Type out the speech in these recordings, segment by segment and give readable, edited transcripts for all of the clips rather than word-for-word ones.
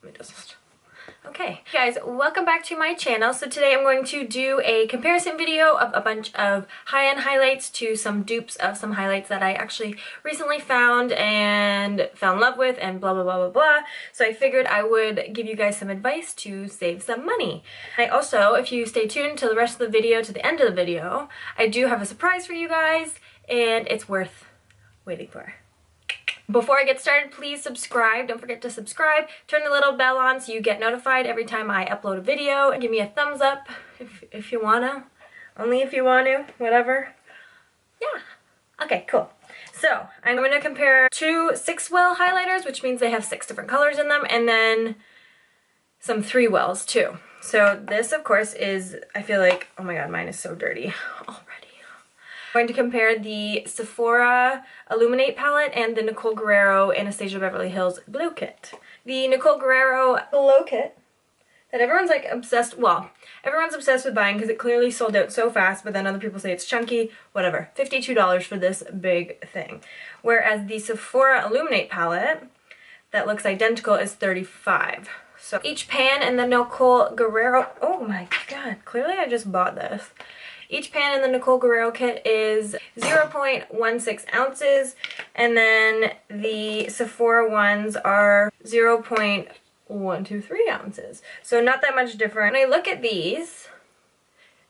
It doesn't. Okay, guys, welcome back to my channel. So today I'm going to do a comparison video of a bunch of high-end highlights to some dupes of some highlights that I actually recently found and fell in love with and blah blah blah blah blah. So I figured I would give you guys some advice to save some money. I also, if you stay tuned to the rest of the video, to the end of the video, I do have a surprise for you guys and it's worth waiting for. Before I get started, please subscribe. Don't forget to subscribe. Turn the little bell on so you get notified every time I upload a video. And give me a thumbs up if you wanna. Only if you want to. Whatever. Yeah. Okay, cool. So, I'm going to compare two 6-well highlighters, which means they have 6 different colors in them, and then some 3-wells too. So this, of course, is, I feel like, oh my god, mine is so dirty already. I'm going to compare the Sephora Illuminate palette and the Nicole Guerrero Anastasia Beverly Hills Glow Kit. The Nicole Guerrero Glow Kit that everyone's like obsessed, well, everyone's obsessed with buying because it clearly sold out so fast, but then other people say it's chunky, whatever. $52 for this big thing. Whereas the Sephora Illuminate palette that looks identical is $35. So each pan in the Nicole Guerrero, oh my god, clearly I just bought this. Each pan in the Nicole Guerrero kit is 0.16 ounces, and then the Sephora ones are 0.123 ounces. So not that much different. When I look at these,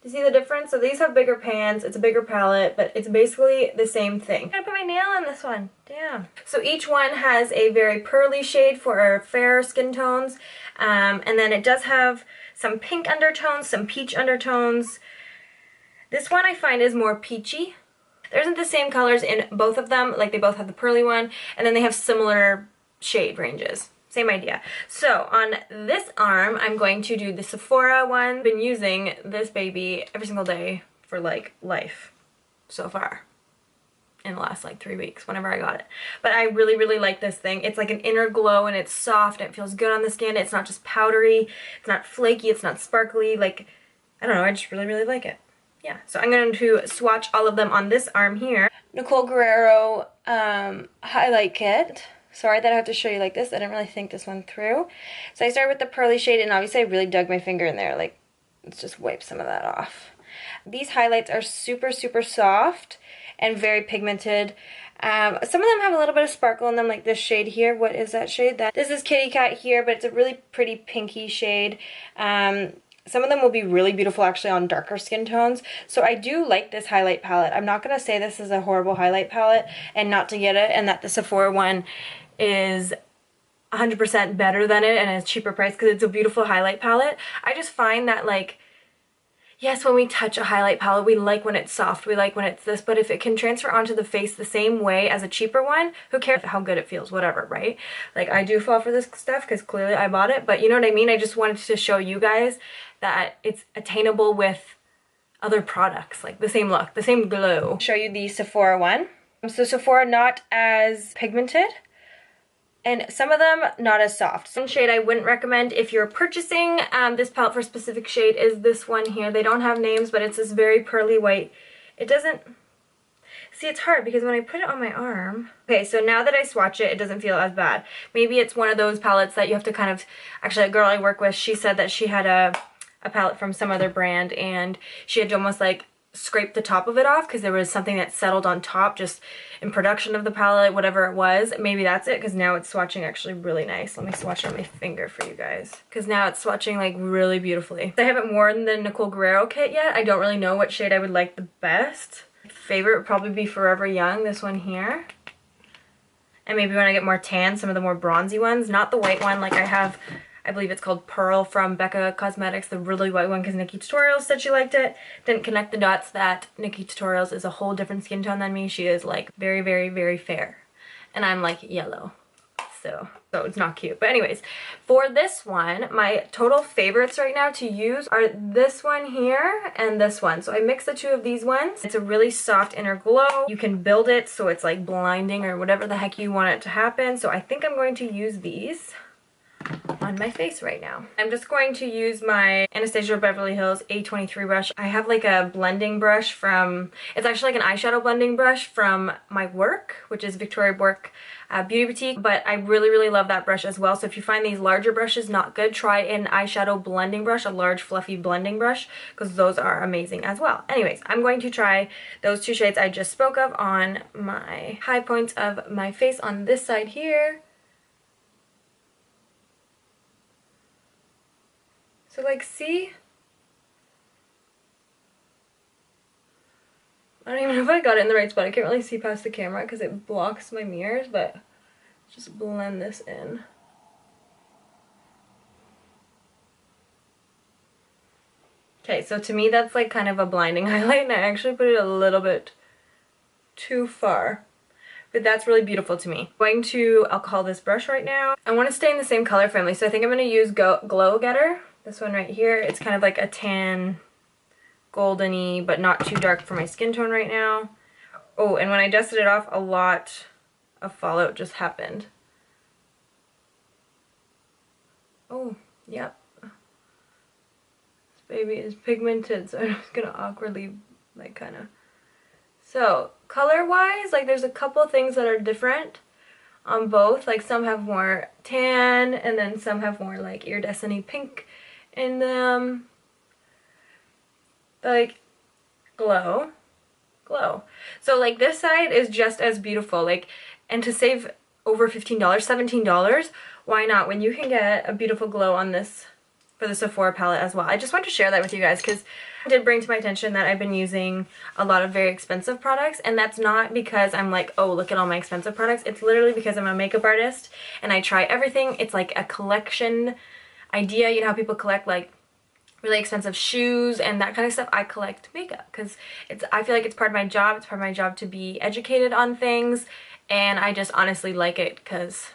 do you see the difference? So these have bigger pans, it's a bigger palette, but it's basically the same thing. I'm gonna put my nail on this one, damn. So each one has a very pearly shade for our fair skin tones, and then it does have some pink undertones, some peach undertones. This one I find is more peachy. There isn't the same colors in both of them, like they both have the pearly one, and then they have similar shade ranges. Same idea. So on this arm, I'm going to do the Sephora one. I've been using this baby every single day for like life so far in the last like 3 weeks, whenever I got it. But I really, really like this thing. It's like an inner glow and it's soft and it feels good on the skin. It's not just powdery, it's not flaky, it's not sparkly. Like, I don't know, I just really, really like it. Yeah, so I'm going to swatch all of them on this arm here. Nicole Guerrero highlight kit. Sorry that I have to show you like this. I didn't really think this one through. So I started with the pearly shade, and obviously I really dug my finger in there. Like, let's just wipe some of that off. These highlights are super, super soft and very pigmented. Some of them have a little bit of sparkle in them, like this shade here. What is that shade? This is Kitty Cat here, but it's a really pretty pinky shade. Some of them will be really beautiful actually on darker skin tones. So I do like this highlight palette. I'm not going to say this is a horrible highlight palette and not to get it, and that the Sephora one is 100% better than it and it's cheaper price, because it's a beautiful highlight palette. I just find that, like, yes, when we touch a highlight palette, we like when it's soft, we like when it's this, but if it can transfer onto the face the same way as a cheaper one, who cares how good it feels, whatever, right? Like, I do fall for this stuff because clearly I bought it, but you know what I mean? I just wanted to show you guys that it's attainable with other products, like the same look, the same glow. I'll show you the Sephora one. So Sephora, not as pigmented, and some of them not as soft. One shade I wouldn't recommend if you're purchasing this palette for a specific shade is this one here. They don't have names, but it's this very pearly white. It doesn't, see, it's hard because when I put it on my arm, okay, so now that I swatch it, it doesn't feel as bad. Maybe it's one of those palettes that you have to kind of, actually a girl I work with, she said that she had a palette from some other brand and she had to almost like scrape the top of it off because there was something that settled on top just in production of the palette, whatever it was. Maybe that's it, because now it's swatching actually really nice. Let me swatch it on my finger for you guys, because now it's swatching like really beautifully. I haven't worn the Nicole Guerrero kit yet. I don't really know what shade I would like the best. My favorite would probably be Forever Young, this one here. And maybe when I get more tan, some of the more bronzy ones, not the white one like I have. I believe it's called Pearl from Becca Cosmetics, the really white one, because Nikki Tutorials said she liked it. Didn't connect the dots that Nikki Tutorials is a whole different skin tone than me. She is like very, very, very fair. And I'm like yellow. So it's not cute. But anyways, for this one, my total favorites right now to use are this one here and this one. So I mixed the two of these ones. It's a really soft inner glow. You can build it so it's like blinding or whatever the heck you want it to happen. So I think I'm going to use these. on my face right now. I'm just going to use my Anastasia Beverly Hills A23 brush. I have like a blending brush from, it's actually like an eyeshadow blending brush from my work, which is Victoria Burke Beauty Boutique, but I really love that brush as well. So if you find these larger brushes not good, try an eyeshadow blending brush, a large fluffy blending brush, because those are amazing as well. Anyways, I'm going to try those two shades I just spoke of on my high points of my face on this side here. So like, see? I don't even know if I got it in the right spot. I can't really see past the camera because it blocks my mirrors, but just blend this in. Okay, so to me that's like kind of a blinding highlight, and I actually put it a little bit too far. But that's really beautiful to me. I'm going to alcohol this brush right now. I want to stay in the same color family, so I think I'm going to use Glow Getter. This one right here. It's kind of like a tan, golden-y, but not too dark for my skin tone right now. Oh, and when I dusted it off, a lot of fallout just happened. Oh, yep. This baby is pigmented, so I'm just gonna awkwardly, like, kind of. So, color-wise, like, there's a couple things that are different on both. Like, some have more tan, and then some have more, like, iridescent-y pink in them. Like, glow. So like this side is just as beautiful, like, and to save over $15, $17, why not, when you can get a beautiful glow on this for the Sephora palette as well. I just want to share that with you guys because it did bring to my attention that I've been using a lot of very expensive products, and that's not because I'm like, oh, look at all my expensive products. It's literally because I'm a makeup artist and I try everything. It's like a collection idea. You know how people collect like really expensive shoes and that kind of stuff? I collect makeup because I feel like it's part of my job. It's part of my job to be educated on things, and I just honestly like it because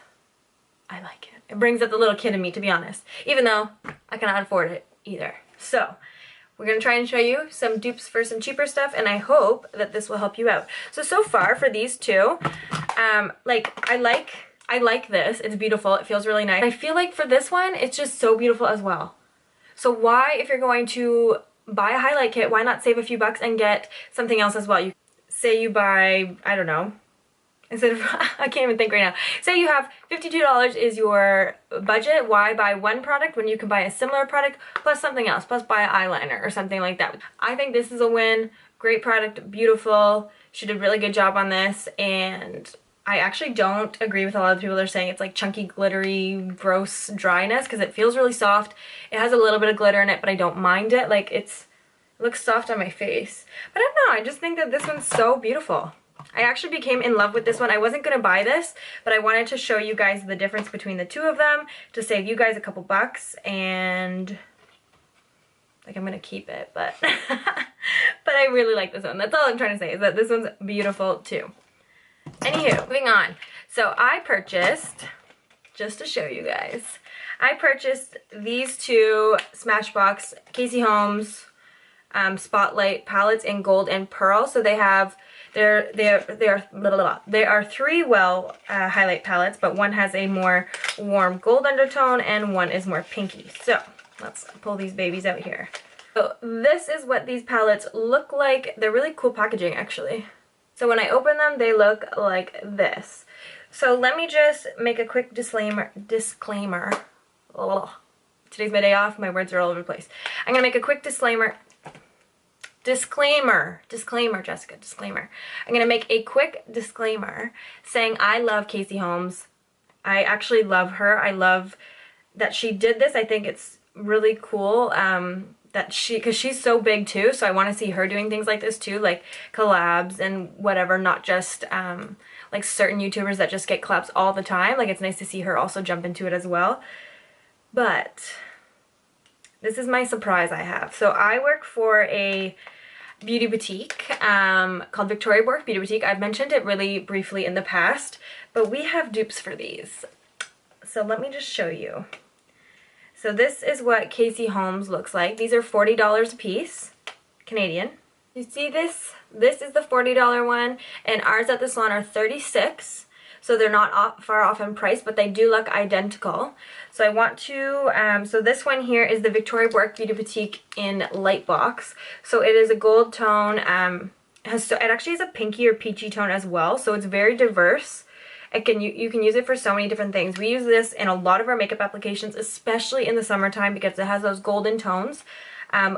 I like it. It brings up the little kid in me, to be honest, even though I cannot afford it either. So we're gonna try and show you some dupes for some cheaper stuff, and I hope that this will help you out. So far for these two, like I like this. It's beautiful. It feels really nice. I feel like for this one, it's just so beautiful as well. So why, if you're going to buy a highlight kit, why not save a few bucks and get something else as well? You say you buy, I don't know, instead of, I can't even think right now. Say you have $52 is your budget. Why buy one product when you can buy a similar product plus something else, plus buy an eyeliner or something like that? I think this is a win. Great product, beautiful. She did a really good job on this, and I actually don't agree with a lot of people that are saying it's like chunky, glittery, gross dryness, because it feels really soft. It has a little bit of glitter in it, but I don't mind it. Like, it looks soft on my face. But I don't know, I just think that this one's so beautiful. I actually became in love with this one. I wasn't going to buy this, but I wanted to show you guys the difference between the two of them to save you guys a couple bucks, and like, I'm going to keep it, but but I really like this one. That's all I'm trying to say, is that this one's beautiful too. Anywho, moving on. So I purchased, just to show you guys, I purchased these two Smashbox Casey Holmes Spotlight palettes in gold and pearl. So they have, they are three highlight palettes, but one has a more warm gold undertone and one is more pinky. So let's pull these babies out here. So this is what these palettes look like. They're really cool packaging, actually. So when I open them, they look like this. So let me just make a quick disclaimer. Ugh. Today's my day off. My words are all over the place. I'm going to make a quick disclaimer, Jessica, disclaimer. I'm going to make a quick disclaimer saying I love Casey Holmes. I actually love her. I love that she did this. I think it's really cool. That because she's so big too, so I want to see her doing things like this too, like collabs and whatever, not just like certain YouTubers that just get collabs all the time. Like, it's nice to see her also jump into it as well. But this is my surprise I have. So I work for a beauty boutique called Victoria Burke Beauty Boutique. I've mentioned it really briefly in the past, but we have dupes for these. So let me just show you. So this is what Casey Holmes looks like. These are $40 a piece, Canadian. You see this? This is the $40 one, and ours at the salon are $36. so they're not far off in price, but they do look identical. So I want to, so this one here is the Victoria Burke Beauty Boutique in Light Box. So it is a gold tone, it actually has a pinky or peachy tone as well, so it's very diverse. You can use it for so many different things. We use this in a lot of our makeup applications, especially in the summertime because it has those golden tones.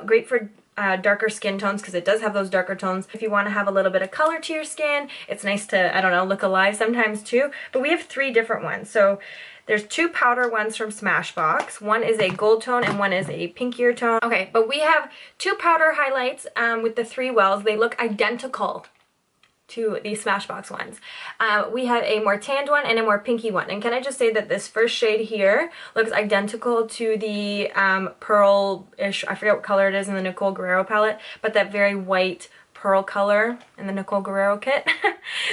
Great for darker skin tones because it does have those darker tones. If you want to have a little bit of color to your skin, it's nice to, I don't know, look alive sometimes too. But we have 3 different ones. So there's 2 powder ones from Smashbox. One is a gold tone and one is a pinkier tone. Okay, but we have 2 powder highlights with the 3 wells. They look identical to these Smashbox ones. We have a more tanned one and a more pinky one. And can I just say that this first shade here looks identical to the pearl-ish, I forget what color it is in the Nicole Guerrero palette, but that very white pearl color in the Nicole Guerrero kit.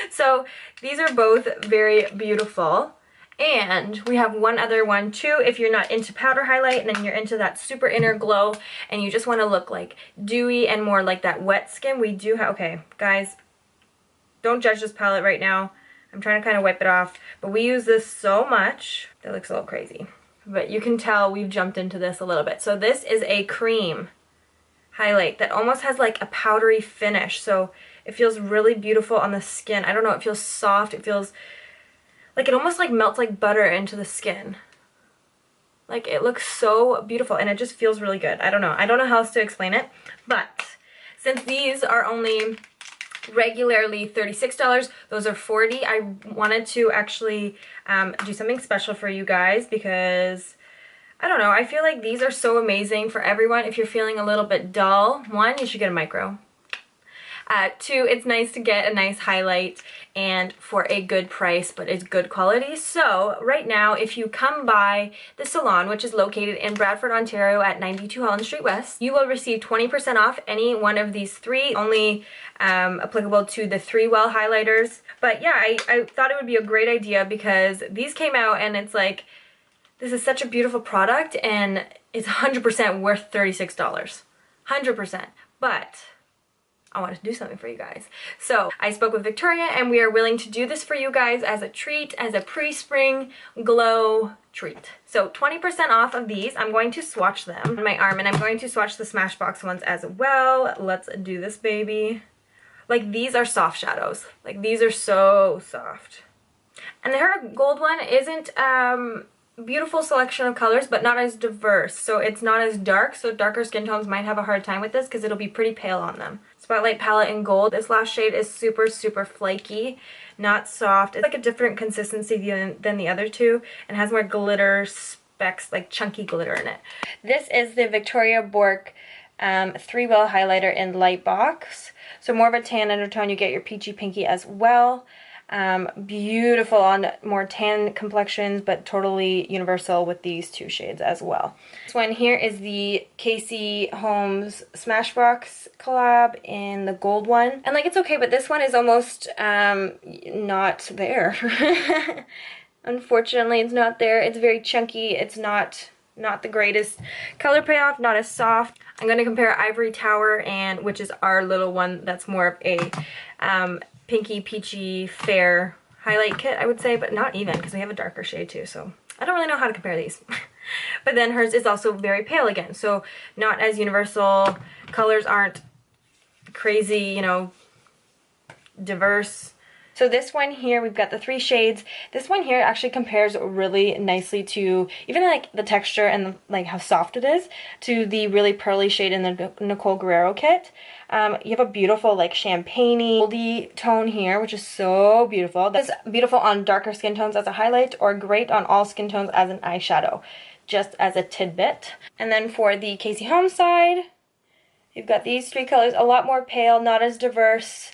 So these are both very beautiful. And we have one other one too, if you're not into powder highlight and you're into that super inner glow and you just want to look like dewy and more like that wet skin, we do have, okay guys, don't judge this palette right now. I'm trying to kind of wipe it off, but we use this so much. That looks a little crazy, but you can tell we've jumped into this a little bit. So this is a cream highlight that almost has like a powdery finish, so it feels really beautiful on the skin. I don't know, it feels soft, it feels like it almost like melts like butter into the skin. Like it looks so beautiful and it just feels really good. I don't know how else to explain it, but since these are only regularly $36, those are $40. I wanted to actually do something special for you guys because I don't know, I feel like these are so amazing for everyone. If you're feeling a little bit dull, 1, you should get a micro. 2, it's nice to get a nice highlight and for a good price, but it's good quality. So right now, if you come by the salon, which is located in Bradford, Ontario at 92 Holland Street West, you will receive 20% off any one of these 3, only applicable to the 3 well highlighters. But yeah, I thought it would be a great idea because these came out and it's like, this is such a beautiful product and it's 100% worth $36. 100%. But I wanted to do something for you guys. So I spoke with Victoria and we are willing to do this for you guys as a treat, as a pre-spring glow treat. So 20% off of these. I'm going to swatch them on my arm and I'm going to swatch the Smashbox ones as well. Let's do this baby. Like these are soft shadows. Like these are so soft. And her gold one isn't beautiful selection of colors, but not as diverse, so it's not as dark, so darker skin tones might have a hard time with this because it'll be pretty pale on them. Spotlight palette in gold. This last shade is super flaky, not soft. It's like a different consistency than the other 2 and has more glitter specks, like chunky glitter in it. This is the Victoria Burke 3-well highlighter in Light Box, so more of a tan undertone. You get your peachy pinky as well. Beautiful on more tan complexions, but totally universal with these 2 shades as well. This one here is the Casey Holmes Smashbox collab in the gold one. And like it's okay, but this one is almost not there. Unfortunately, it's not there. It's very chunky. It's not the greatest color payoff, not as soft. I'm going to compare Ivory Tower, and which is our little one that's more of a pinky, peachy, fair highlight kit, I would say, but not even because we have a darker shade too, so I don't really know how to compare these. But then hers is also very pale again, so not as universal. Colors aren't crazy, you know, diverse. So this one here, we've got the 3 shades. This one here actually compares really nicely to even like the texture and like how soft it is to the really pearly shade in the Nicole Guerrero kit. You have a beautiful like champagne-y goldy tone here, which is so beautiful. That's beautiful on darker skin tones as a highlight, or great on all skin tones as an eyeshadow, just as a tidbit. And then for the Casey Holmes side, you've got these 3 colors, a lot more pale, not as diverse.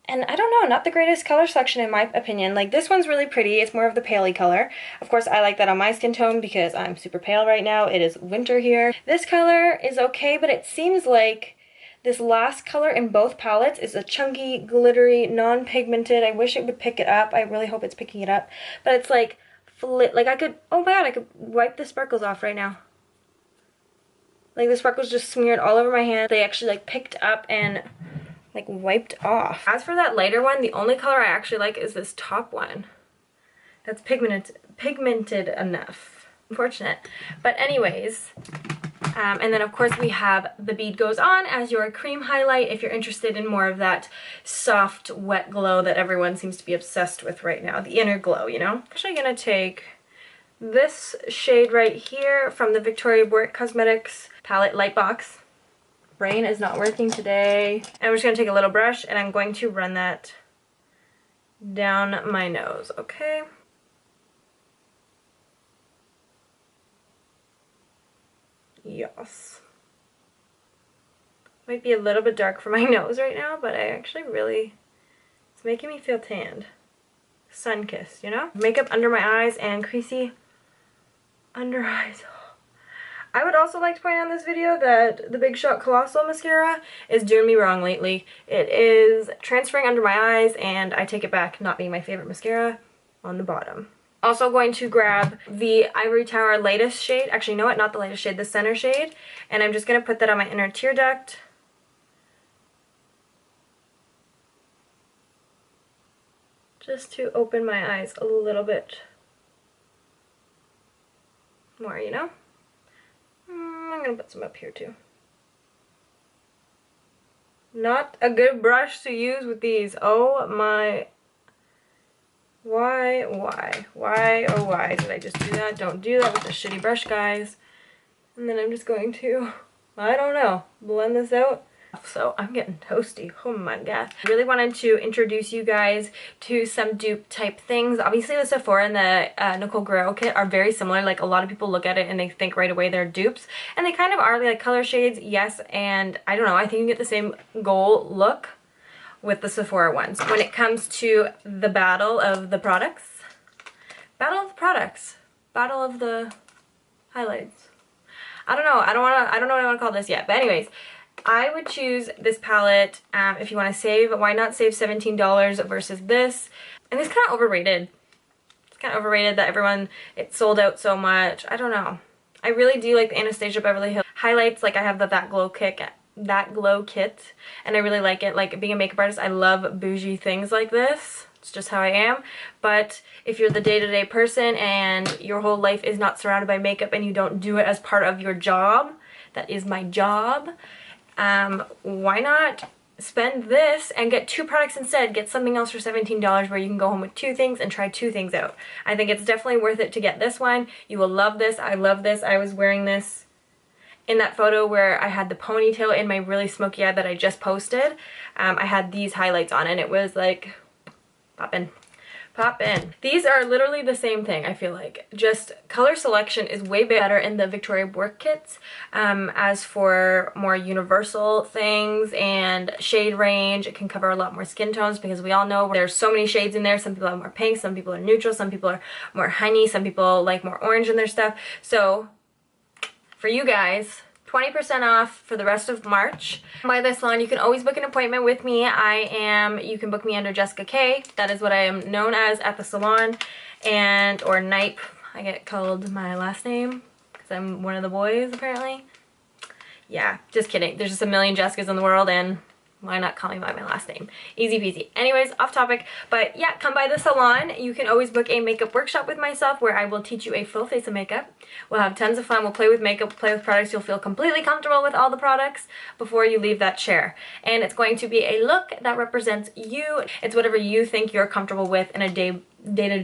And I don't know, not the greatest color selection in my opinion. Like this one's really pretty, it's more of the paley color. Of course I like that on my skin tone because I'm super pale right now. It is winter here. This color is okay, but it seems like this last color in both palettes is a chunky, glittery, non-pigmented. I wish it would pick it up. I really hope it's picking it up. But it's like, like I could, oh my god, I could wipe the sparkles off right now. Like the sparkles just smeared all over my hand. They actually like picked up and like wiped off. As for that lighter one, the only color I actually like is this top one. That's pigmented enough. Unfortunate. But anyways, and then of course we have the bead goes on as your cream highlight if you're interested in more of that soft, wet glow that everyone seems to be obsessed with right now. The inner glow, you know? I'm actually gonna take this shade right here from the Burke Cosmetics palette light box. Brain is not working today. And I'm just gonna take a little brush and I'm going to run that down my nose, okay? Yes. Might be a little bit dark for my nose right now, but I actually really, it's making me feel tanned. Sun-kissed, you know? Makeup under my eyes and creasy under eyes. I would also like to point out in this video that the Big Shot Colossal Mascara is doing me wrong lately. It is transferring under my eyes and I take it back, not being my favorite mascara on the bottom. Also going to grab the Ivory Tower latest shade. Actually, no, not the latest shade, the center shade. And I'm just going to put that on my inner tear duct. Just to open my eyes a little bit more, you know? I'm going to put some up here too. Not a good brush to use with these. Oh my... Why did I just do that? Don't do that with a shitty brush, guys. And then I'm just going to, I don't know, blend this out. So I'm getting toasty. Oh my god. I really wanted to introduce you guys to some dupe type things. Obviously the Sephora and the Nicole Guerrero kit are very similar. Like a lot of people look at it and they think right away they're dupes. And they kind of are like color shades, yes. And I don't know, I think you get the same gold look with the Sephora ones. When it comes to the battle of the products, battle of the highlights. I don't know, I don't know what I want to call this yet. But anyways, I would choose this palette if you want to save. Why not save $17 versus this? And it's kind of overrated. It's kind of overrated that it sold out so much. I don't know. I really do like the Anastasia Beverly Hills highlights. Like I have the That Glow kit, and I really like it. Like being a makeup artist, I love bougie things like this. It's just how I am. But if you're the day-to-day person and your whole life is not surrounded by makeup and you don't do it as part of your job, that is my job, why not spend this and get two products instead? Get something else for $17 where you can go home with two things and try two things out. I think it's definitely worth it to get this one. You will love this. I love this. I was wearing this in that photo where I had the ponytail in my really smoky eye that I just posted. I had these highlights on and it was like poppin'. These are literally the same thing, I feel like. Just color selection is way better in the Burque kits. As for more universal things and shade range, it can cover a lot more skin tones because we all know there's so many shades in there. Some people have more pink, some people are neutral, some people are more honey, some people like more orange in their stuff. So for you guys, 20% off for the rest of March. By the salon, you can always book an appointment with me. You can book me under Jessica K. That is what I am known as at the salon, or Knipe. I get called my last name because I'm one of the boys, apparently. Yeah, just kidding. There's just a million Jessicas in the world, and why not call me by my last name? Easy peasy. Anyways, off topic. But yeah, come by the salon. You can always book a makeup workshop with myself where I will teach you a full face of makeup. We'll have tons of fun. We'll play with makeup, play with products. You'll feel completely comfortable with all the products before you leave that chair. And it's going to be a look that represents you. It's whatever you think you're comfortable with in a day in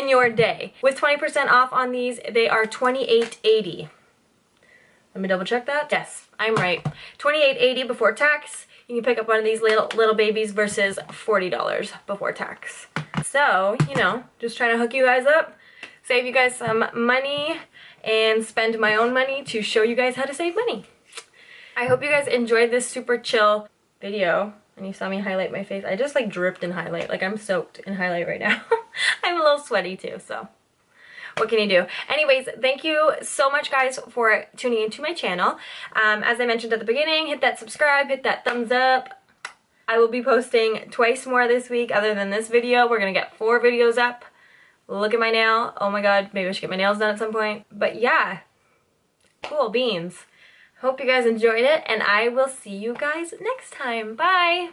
your day. With 20% off on these, they are $28.80. Let me double check that. Yes, I'm right. $28.80 before tax. You can pick up one of these little babies versus $40 before tax. So, you know, just trying to hook you guys up, save you guys some money, and spend my own money to show you guys how to save money. I hope you guys enjoyed this super chill video. And you saw me highlight my face. I just like dripped in highlight. Like I'm soaked in highlight right now. I'm a little sweaty too, so what can you do? Anyways, thank you so much guys for tuning into my channel. As I mentioned at the beginning, hit that subscribe, hit that thumbs up. I will be posting twice more this week other than this video. We're gonna get 4 videos up. Look at my nail. Oh my god, maybe I should get my nails done at some point. But yeah, cool beans. Hope you guys enjoyed it, and I will see you guys next time. Bye!